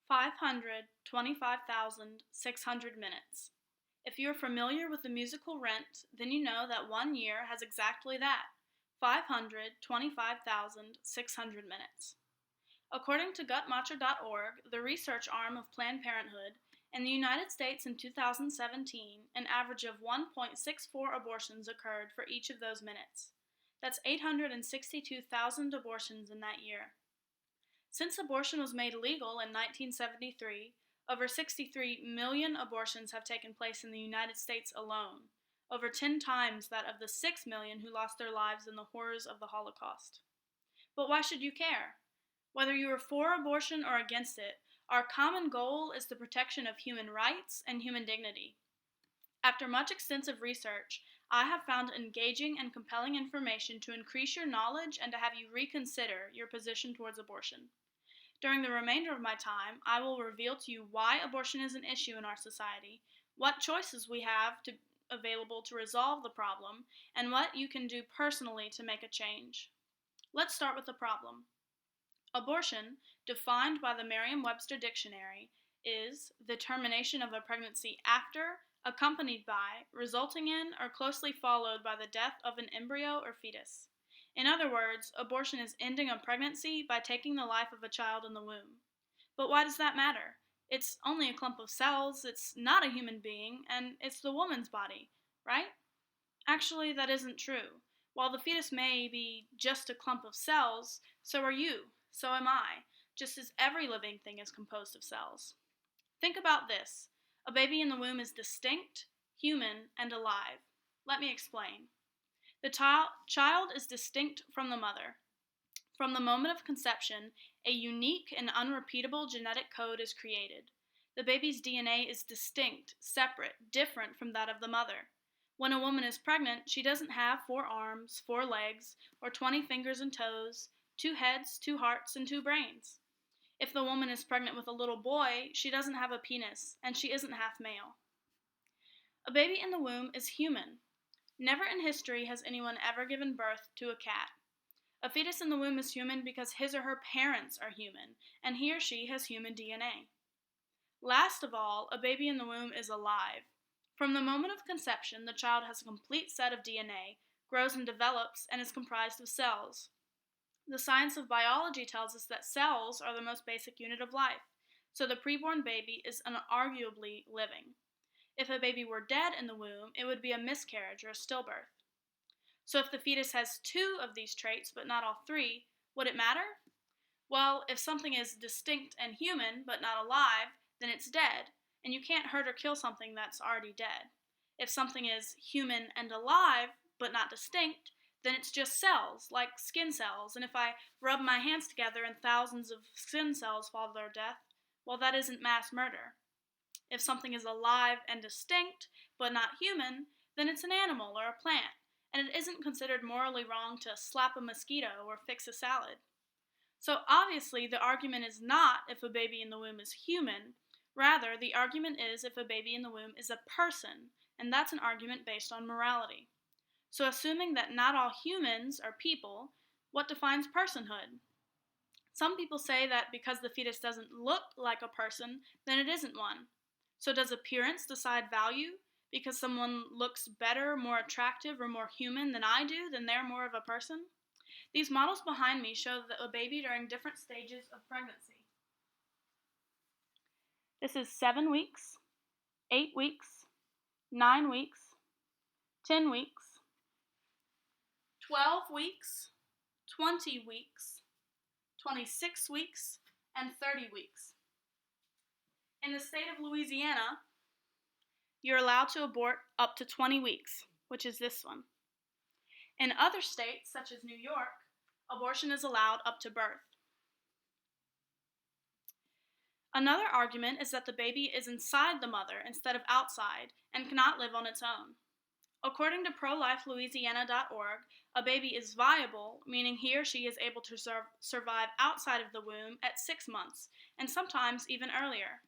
525,600 minutes. If you are familiar with the musical Rent, then you know that 1 year has exactly that, 525,600 minutes. According to gutmatcher.org, the research arm of Planned Parenthood, in the United States in 2017, an average of 1.64 abortions occurred for each of those minutes. That's 862,000 abortions in that year. Since abortion was made legal in 1973, over 63 million abortions have taken place in the United States alone, over 10 times that of the 6 million who lost their lives in the horrors of the Holocaust. But why should you care? Whether you are for abortion or against it, our common goal is the protection of human rights and human dignity. After much extensive research, I have found engaging and compelling information to increase your knowledge and to have you reconsider your position towards abortion. During the remainder of my time, I will reveal to you why abortion is an issue in our society, what choices we have available to resolve the problem, and what you can do personally to make a change. Let's start with the problem. Abortion, defined by the Merriam-Webster Dictionary, is the termination of a pregnancy after, accompanied by, resulting in, or closely followed by the death of an embryo or fetus. In other words, abortion is ending a pregnancy by taking the life of a child in the womb. But why does that matter? It's only a clump of cells, it's not a human being, and it's the woman's body, right? Actually, that isn't true. While the fetus may be just a clump of cells, so are you, so am I, just as every living thing is composed of cells. Think about this. A baby in the womb is distinct, human, and alive. Let me explain. The child is distinct from the mother. From the moment of conception, a unique and unrepeatable genetic code is created. The baby's DNA is distinct, separate, different from that of the mother. When a woman is pregnant, she doesn't have 4 arms, 4 legs, or 20 fingers and toes, 2 heads, 2 hearts, and 2 brains. If the woman is pregnant with a little boy, she doesn't have a penis, and she isn't half male. A baby in the womb is human. Never in history has anyone ever given birth to a cat. A fetus in the womb is human because his or her parents are human, and he or she has human DNA. Last of all, a baby in the womb is alive. From the moment of conception, the child has a complete set of DNA, grows and develops, and is comprised of cells. The science of biology tells us that cells are the most basic unit of life, so the preborn baby is unarguably living. If a baby were dead in the womb, it would be a miscarriage or a stillbirth. So if the fetus has 2 of these traits, but not all 3, would it matter? Well, if something is distinct and human, but not alive, then it's dead, and you can't hurt or kill something that's already dead. If something is human and alive, but not distinct, then it's just cells, like skin cells, and if I rub my hands together and thousands of skin cells fall to their death, well, that isn't mass murder. If something is alive and distinct, but not human, then it's an animal or a plant, and it isn't considered morally wrong to slap a mosquito or fix a salad. So obviously, the argument is not if a baby in the womb is human. Rather, the argument is if a baby in the womb is a person, and that's an argument based on morality. So assuming that not all humans are people, what defines personhood? Some people say that because the fetus doesn't look like a person, then it isn't one. So does appearance decide value? Because someone looks better, more attractive, or more human than I do, then they're more of a person? These models behind me show that a baby during different stages of pregnancy. This is 7 weeks, 8 weeks, 9 weeks, 10 weeks, 12 weeks, 20 weeks, 26 weeks, and 30 weeks. In the state of Louisiana, you're allowed to abort up to 20 weeks, which is this one. In other states, such as New York, abortion is allowed up to birth. Another argument is that the baby is inside the mother instead of outside and cannot live on its own. According to prolifelouisiana.org, a baby is viable, meaning he or she is able to survive outside of the womb at 6 months, and sometimes even earlier.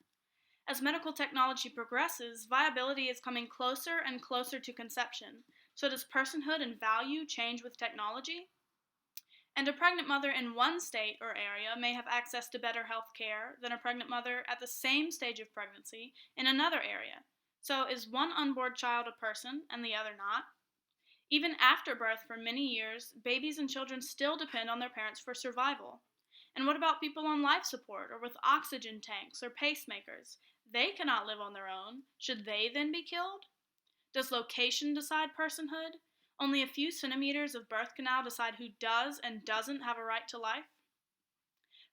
As medical technology progresses, viability is coming closer and closer to conception. So does personhood and value change with technology? And a pregnant mother in one state or area may have access to better health care than a pregnant mother at the same stage of pregnancy in another area. So, is one unborn child a person and the other not? Even after birth, for many years, babies and children still depend on their parents for survival. And what about people on life support or with oxygen tanks or pacemakers? They cannot live on their own. Should they then be killed? Does location decide personhood? Only a few centimeters of birth canal decide who does and doesn't have a right to life?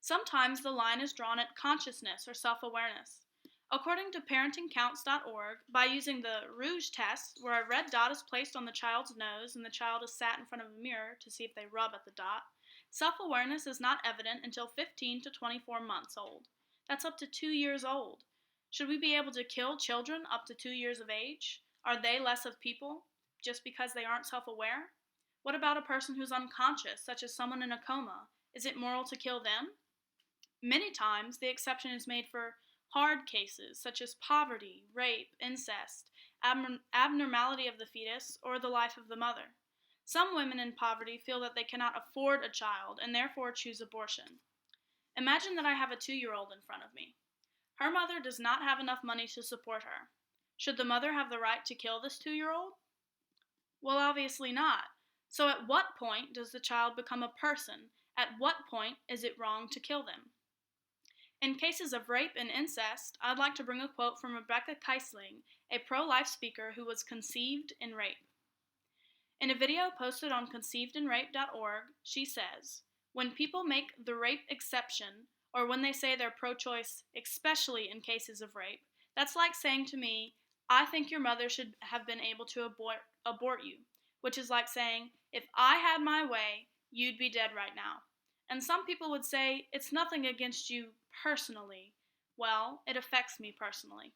Sometimes the line is drawn at consciousness or self awareness. According to parentingcounts.org, by using the Rouge test, where a red dot is placed on the child's nose and the child is sat in front of a mirror to see if they rub at the dot, self awareness is not evident until 15 to 24 months old. That's up to 2 years old. Should we be able to kill children up to 2 years of age? Are they less of people just because they aren't self aware? What about a person who's unconscious, such as someone in a coma? Is it moral to kill them? Many times, the exception is made for hard cases such as poverty, rape, incest, abnormality of the fetus, or the life of the mother. Some women in poverty feel that they cannot afford a child and therefore choose abortion. Imagine that I have a 2-year-old in front of me. Her mother does not have enough money to support her. Should the mother have the right to kill this 2-year-old? Well, obviously not. So at what point does the child become a person? At what point is it wrong to kill them? In cases of rape and incest, I'd like to bring a quote from Rebecca Keisling, a pro-life speaker who was conceived in rape. In a video posted on conceivedinrape.org, she says, "When people make the rape exception, or when they say they're pro-choice, especially in cases of rape, that's like saying to me, I think your mother should have been able to abort you, which is like saying, if I had my way, you'd be dead right now." And some people would say, it's nothing against you personally. Well, it affects me personally.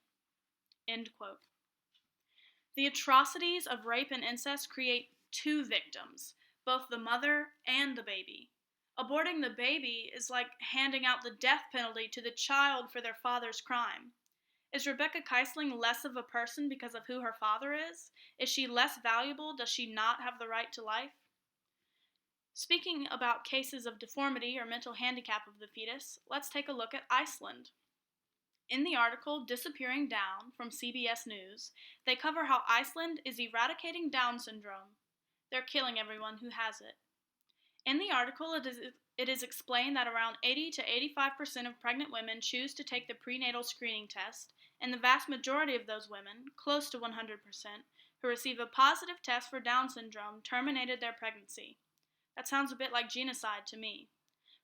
End quote. The atrocities of rape and incest create two victims, both the mother and the baby. Aborting the baby is like handing out the death penalty to the child for their father's crime. Is Rebecca Keisling less of a person because of who her father is? Is she less valuable? Does she not have the right to life? Speaking about cases of deformity or mental handicap of the fetus, let's take a look at Iceland. In the article Disappearing Down from CBS News, they cover how Iceland is eradicating Down syndrome. They're killing everyone who has it. In the article, it is explained that around 80 to 85% of pregnant women choose to take the prenatal screening test, and the vast majority of those women, close to 100%, who receive a positive test for Down syndrome terminated their pregnancy. That sounds a bit like genocide to me.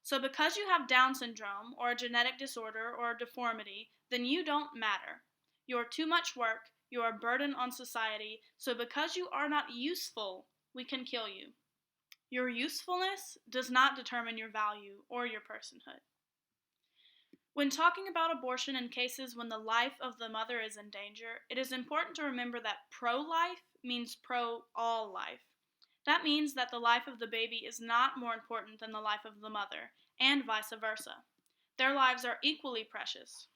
So because you have Down syndrome, or a genetic disorder, or a deformity, then you don't matter. You're too much work, you're a burden on society, so because you are not useful, we can kill you. Your usefulness does not determine your value or your personhood. When talking about abortion in cases when the life of the mother is in danger, it is important to remember that pro-life means pro-all life. That means that the life of the baby is not more important than the life of the mother, and vice versa. Their lives are equally precious.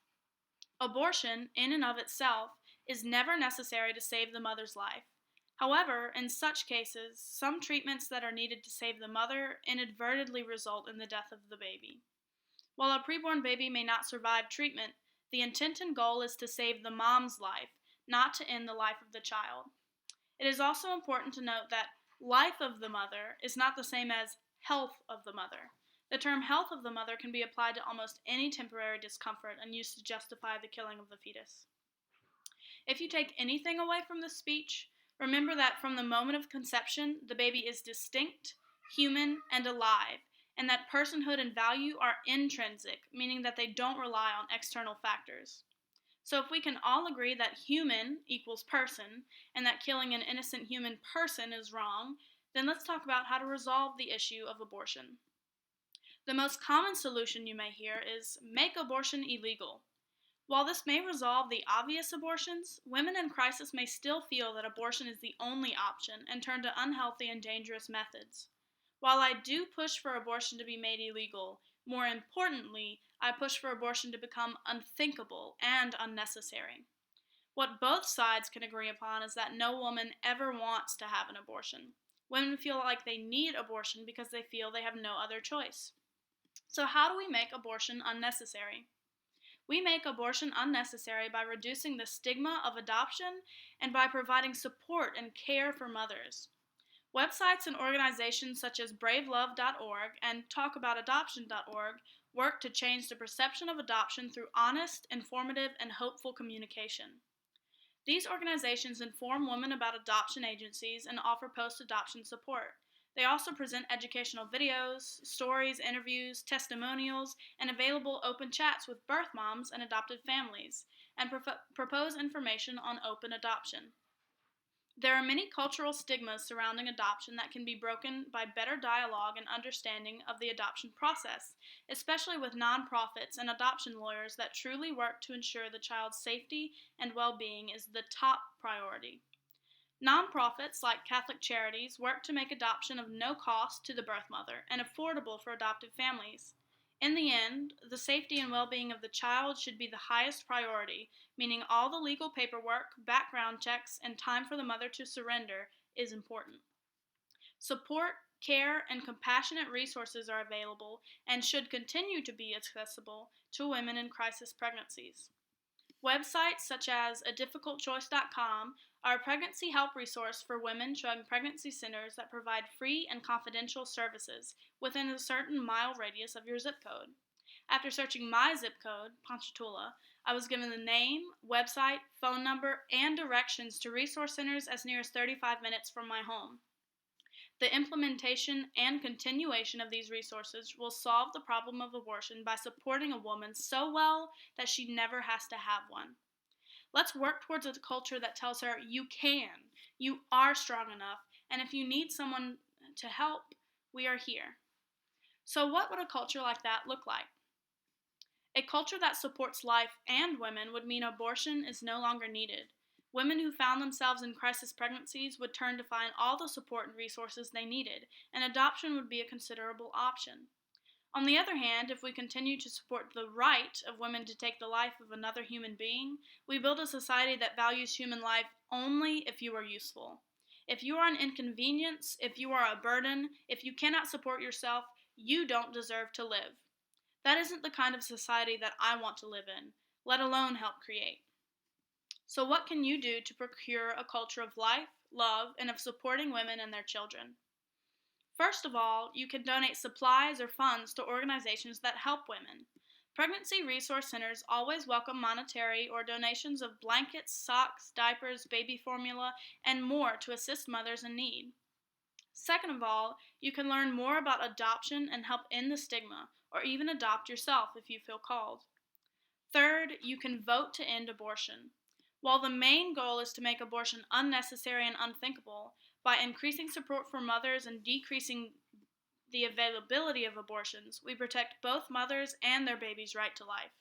Abortion, in and of itself, is never necessary to save the mother's life. However, in such cases, some treatments that are needed to save the mother inadvertently result in the death of the baby. While a preborn baby may not survive treatment, the intent and goal is to save the mom's life, not to end the life of the child. It is also important to note that life of the mother is not the same as health of the mother. The term health of the mother can be applied to almost any temporary discomfort and used to justify the killing of the fetus. If you take anything away from this speech, remember that from the moment of conception, the baby is distinct, human, and alive, and that personhood and value are intrinsic, meaning that they don't rely on external factors. So if we can all agree that human equals person, and that killing an innocent human person is wrong, then let's talk about how to resolve the issue of abortion. The most common solution you may hear is make abortion illegal. While this may resolve the obvious abortions, women in crisis may still feel that abortion is the only option and turn to unhealthy and dangerous methods. While I do push for abortion to be made illegal, more importantly, I push for abortion to become unthinkable and unnecessary. What both sides can agree upon is that no woman ever wants to have an abortion. Women feel like they need abortion because they feel they have no other choice. So, how do we make abortion unnecessary? We make abortion unnecessary by reducing the stigma of adoption and by providing support and care for mothers. Websites and organizations such as bravelove.org and talkaboutadoption.org work to change the perception of adoption through honest, informative, and hopeful communication. These organizations inform women about adoption agencies and offer post adoption support. They also present educational videos, stories, interviews, testimonials, and available open chats with birth moms and adopted families, and propose information on open adoption. There are many cultural stigmas surrounding adoption that can be broken by better dialogue and understanding of the adoption process, especially with nonprofits and adoption lawyers that truly work to ensure the child's safety and well being is the top priority. Nonprofits like Catholic Charities work to make adoption of no cost to the birth mother and affordable for adoptive families. In the end, the safety and well being of the child should be the highest priority, meaning all the legal paperwork, background checks, and time for the mother to surrender is important. Support, care, and compassionate resources are available and should continue to be accessible to women in crisis pregnancies. Websites such as adifficultchoice.com are a pregnancy help resource for women showing pregnancy centers that provide free and confidential services within a certain mile radius of your zip code. After searching my zip code, Ponchatoula, I was given the name, website, phone number, and directions to resource centers as near as 35 minutes from my home. The implementation and continuation of these resources will solve the problem of abortion by supporting a woman so well that she never has to have one. Let's work towards a culture that tells her, you can, you are strong enough, and if you need someone to help, we are here. So, what would a culture like that look like? A culture that supports life and women would mean abortion is no longer needed. Women who found themselves in crisis pregnancies would turn to find all the support and resources they needed, and adoption would be a considerable option. On the other hand, if we continue to support the right of women to take the life of another human being, we build a society that values human life only if you are useful. If you are an inconvenience, if you are a burden, if you cannot support yourself, you don't deserve to live. That isn't the kind of society that I want to live in, let alone help create. So, what can you do to procure a culture of life, love, and of supporting women and their children? First of all, you can donate supplies or funds to organizations that help women. Pregnancy resource centers always welcome monetary or donations of blankets, socks, diapers, baby formula, and more to assist mothers in need. Second of all, you can learn more about adoption and help end the stigma, or even adopt yourself if you feel called. Third, you can vote to end abortion. While the main goal is to make abortion unnecessary and unthinkable, by increasing support for mothers and decreasing the availability of abortions, we protect both mothers and their babies' right to life.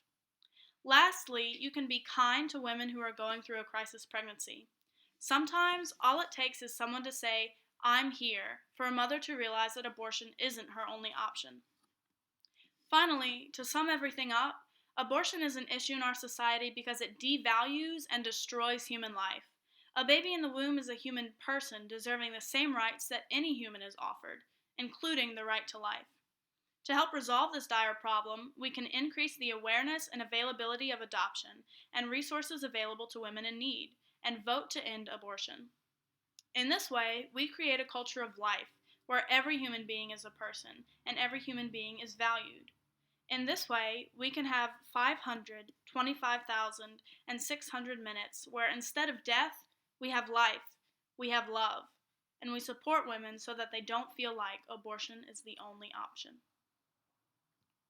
Lastly, you can be kind to women who are going through a crisis pregnancy. Sometimes all it takes is someone to say, I'm here, for a mother to realize that abortion isn't her only option. Finally, to sum everything up, abortion is an issue in our society because it devalues and destroys human life. A baby in the womb is a human person deserving the same rights that any human is offered, including the right to life. To help resolve this dire problem, we can increase the awareness and availability of adoption and resources available to women in need, and vote to end abortion. In this way, we create a culture of life where every human being is a person and every human being is valued. In this way, we can have 525,600 minutes where instead of death, we have life, we have love, and we support women so that they don't feel like abortion is the only option.